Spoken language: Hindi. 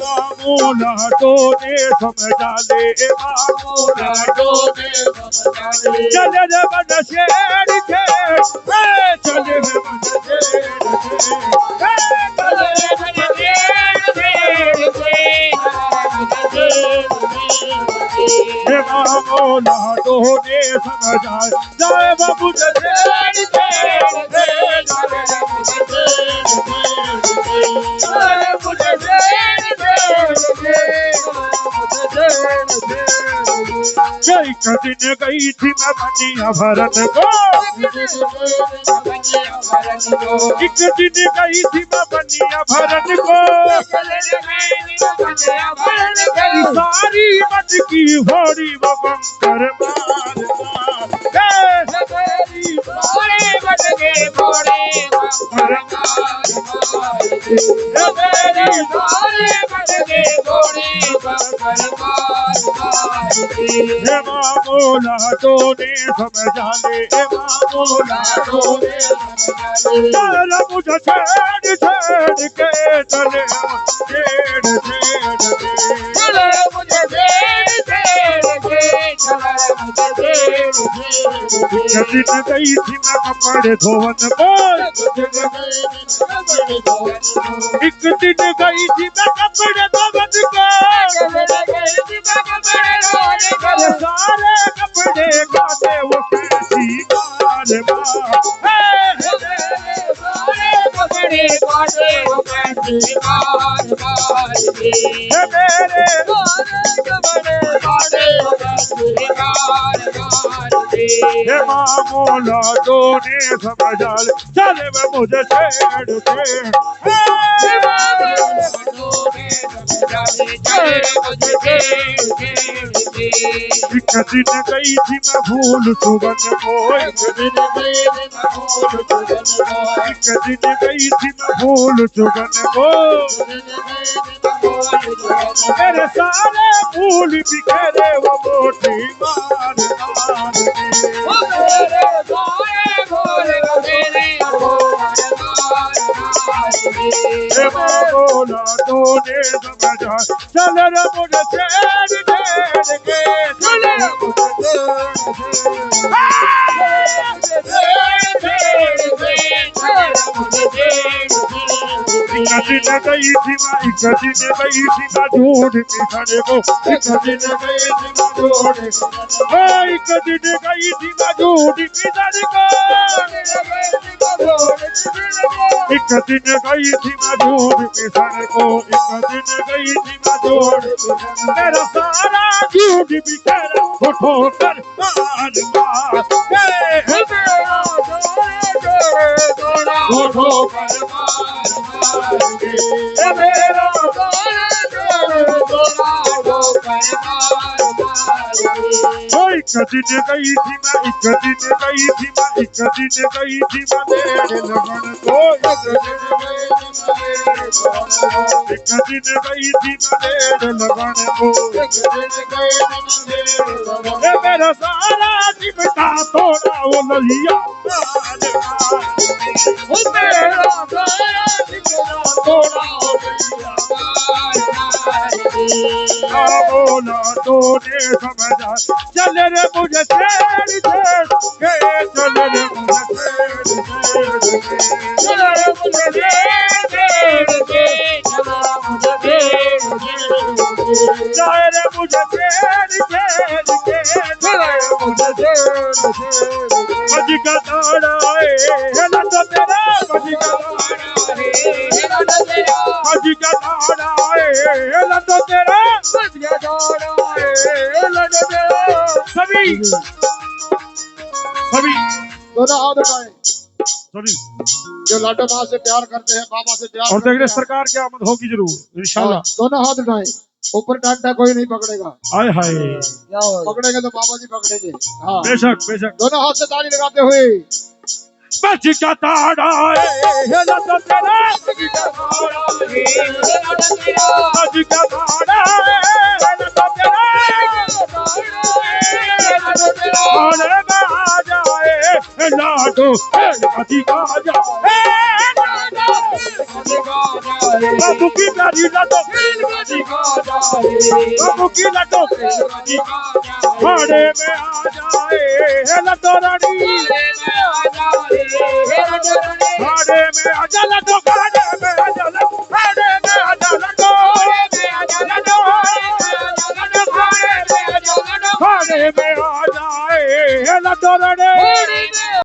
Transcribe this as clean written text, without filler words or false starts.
मामूला तो ने समझा ले, मामूला तो ने समझा ले। चले रे बन शेर छेड़, चले रे बन शेर छेड़, चले रे बन शेर मामूला तो ने समझा जाए बाबू शेर एक दिन गई थी मैं बनिया भरत को, एक दिन गई थी मैं बनिया भरत को, सारी मत की होड़ी बंकर मार मामूला तो ने समझा ले, मामूला तो ने चल मुझे छेड़ छेड़ के चले छेड़ छेड़ चले मुझे छेड़ छेड़ के चले दिन गई थी मैं कपड़े धोवन को, एक दिन गई थी मैं कपड़े धोवन को, सारे कपड़े काटे वो कैसी मार कपड़े काटे वो कैसी मार मेरे कपड़े काटे वो कैसी मार मामूला तो ने समझा ले, चले मैं मुझे छेड़ के एक दिन गई थी मैं भूल सुगन को, एक दिन गई थी मैं भूल सुगन को, मेरे सारे फूल बिखरे वो मोटी मार मामूला तो ने समझा चल रे मुझे छेड़ छेड़ के चले दिन गई थी मैं, एक दिन गई थी मैं ढूंढ पिछड़े को, एक दिन गई थी मैं ढूंढ, एक दिन गई थी मैं ढूंढ पिछड़े को, एक दिन गई थी मैं ढूंढ पिछड़े को, एक दिन गई थी मैं ढूंढ, मेरा सारा झूठ बिखरा उठो कर मार मार उठो कर मार मेरा एक दिन गई थी मैं, एक दिन गई थी मैं, एक दिन गई थी मैं मेरे लगन को, एक दिन गई थी मैं मेरे लगन को, मेरा सारा जीवता थोड़ा वो ललिया मेरा सारा जीवता थोड़ा मामूला तो ने समझा चल रे मुझे छेड़ छेड़ के चल रे मुझे छेड़ छेड़ रे मुझे छेड़ के चाहे रे मुझे छेड़ छेड़ के मुझे छेड़ बज का ताड़ा है ना तो तेरा बज का ताड़ा है ना तो तेरा सभी दोनों हाथ उठाए, सभी जो लाडो माँ से प्यार करते हैं, बाबा से प्यार और देख रहे सरकार की आमद होगी जरूर इंशाल्लाह। दोनों हाथ उठाए, ऊपर डांटा कोई नहीं पकड़ेगा, हाय हाय पकड़ेंगे तो बाबा जी पकड़ेंगे। हाँ बेशक बेशक दोनों हाथ से ताली लगाते हुए बच का ताड़ा है ना तो तेरा सज का भाड़ा लड्डू तेरा भाड़े में आ जाए लाडो कदी का जाए बाबू की प्यारी लड्डू बाबू की लड्डू भाड़े में आ जाए लड्डू रानी भाड़े में आ जा लड्डू